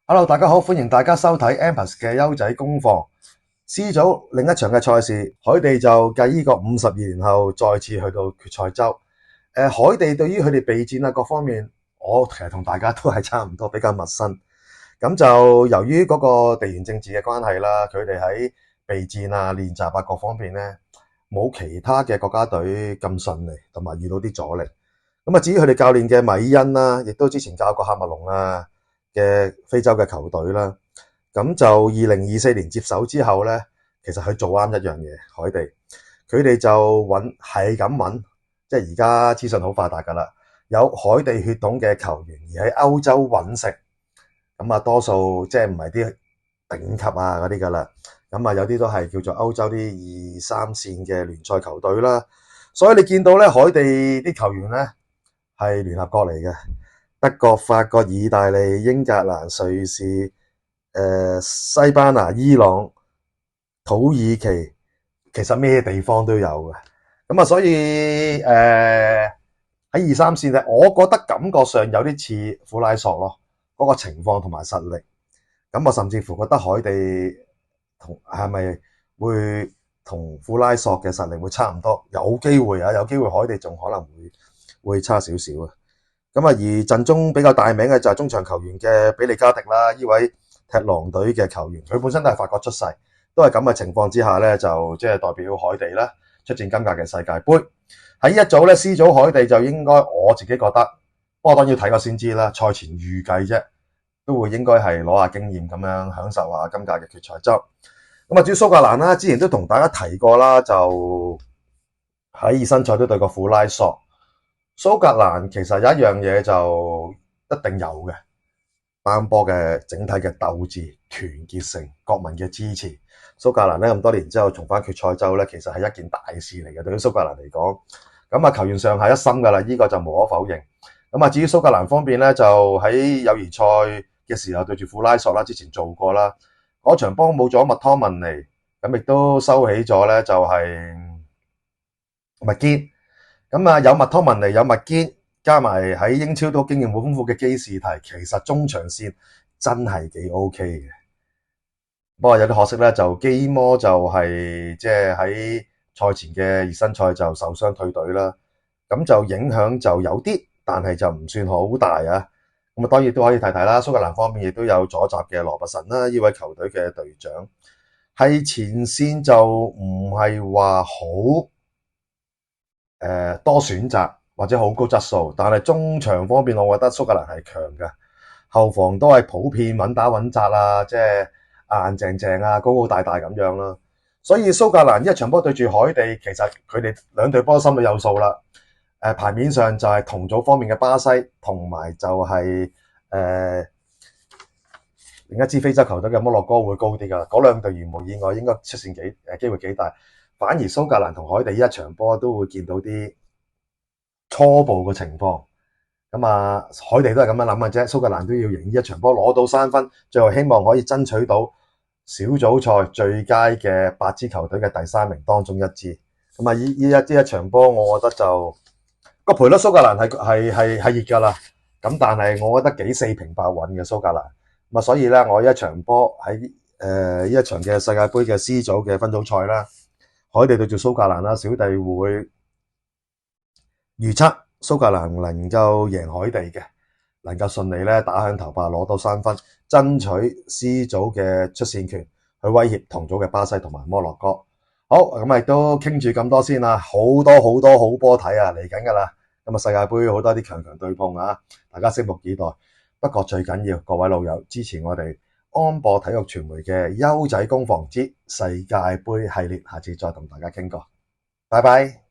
Hello，大家好，歡迎大家收睇 Ampas 嘅優仔工房。C 組另一場嘅賽事，海地就繼呢個52年後再次去到決賽周。海地對於佢哋備戰啊各方面，我其實同大家都係差唔多，比較陌生。咁就由於嗰個地緣政治嘅關係啦，佢哋喺備戰啊、練習啊各方面咧，冇其他嘅國家隊咁順利，同埋遇到啲阻力。咁啊，至於佢哋教練嘅米恩啦，亦都之前教過喀麥隆啊嘅非洲嘅球隊啦，咁就2024年接手之後咧，其實佢做啱一樣嘢，海地佢哋就係咁揾，即係而家資訊好發達㗎啦，有海地血統嘅球員而喺歐洲揾食，咁啊多數即係唔係啲頂級啊嗰啲㗎啦，咁啊有啲都係叫做歐洲啲2、3線嘅聯賽球隊啦，所以你見到咧海地啲球員咧係聯合國嚟嘅。德國、法國、意大利、英格蘭、瑞士、西班牙、伊朗、土耳其，其實咩地方都有嘅。咁啊，所以喺2、3線咧，我覺得感覺上有啲似庫拉索咯，嗰個情況同埋實力。咁我甚至乎覺得海地係咪會同庫拉索嘅實力會差唔多？有機會啊，有機會海地仲可能會差少少啊。咁啊，而陣中比較大名嘅就係中場球員嘅比利加迪啦，呢位踢狼隊嘅球員，佢本身都係法國出世，都係咁嘅情況之下咧，就即係代表海地啦出戰今屆嘅世界盃。喺呢一組咧 C 組海地就應該我自己覺得，不過當然要睇過先知啦，賽前預計啫，都會應該係攞下經驗咁樣享受下今屆嘅決賽周。咁啊，至於蘇格蘭啦，之前都同大家提過啦，就喺熱身賽都對過庫拉索。蘇格蘭其實有一樣嘢就一定有嘅，班波嘅整體嘅鬥志、團結性、國民嘅支持。蘇格蘭咧咁多年之後重返決賽周咧，其實係一件大事嚟嘅，對於蘇格蘭嚟講。咁啊，球員上下一心噶啦，呢個就無可否認。咁啊，至於蘇格蘭方面咧，就喺友誼賽嘅時候對住庫拉索啦，之前做過啦，嗰場波冇咗麥湯文尼，咁亦都收起咗咧，就係麥堅。咁啊，有麥湯文尼，有麥堅，加埋喺英超都經驗好豐富嘅基士提，其實中場線真係幾 OK 嘅。不過有啲可惜咧，就基摩就係即係喺賽前嘅熱身賽就受傷退隊啦。咁就影響就有啲，但係就唔算好大啊。咁啊，當然都可以提提啦。蘇格蘭方面亦都有左閘嘅羅伯臣啦，呢位球隊嘅隊長，係前線就唔係話好多選擇或者好高質素，但係中場方面，我覺得蘇格蘭係強嘅，後防都係普遍穩打穩紮啊，即係硬淨淨啊，高高大大咁樣啦。所以蘇格蘭一場波對住海地，其實佢哋兩隊波心裏有數啦。牌面上就係同組方面嘅巴西，同埋就係另一支非洲球隊嘅摩洛哥會高啲噶。嗰兩隊如無意外應該出線機會幾大。反而蘇格蘭同海地呢一場波都會見到啲初步嘅情況，咁啊海地都係咁樣諗嘅啫，蘇格蘭都要贏呢一場波攞到3分，最後希望可以爭取到小組賽最佳嘅8支球隊嘅第3名當中一支。咁啊呢一場波，我覺得就個賠率蘇格蘭係熱噶啦，咁但係我覺得幾4平8穩嘅蘇格蘭。咁啊，所以咧我一場波喺呢一場嘅世界盃嘅 C 組嘅分組賽啦。海地對住蘇格蘭啦，小弟會預測蘇格蘭能夠贏海地嘅，能夠順利咧打響頭炮攞到3分，爭取 C 組嘅出線權，去威脅同組嘅巴西同埋摩洛哥。好，咁亦都傾住咁多先啦，好多好波睇啊，嚟緊噶啦。咁啊，世界盃好多啲強對碰啊，大家拭目以待。不過最緊要各位老友支持我哋安播體育傳媒嘅優仔工房之世界盃系列，下次再同大家傾過，拜拜。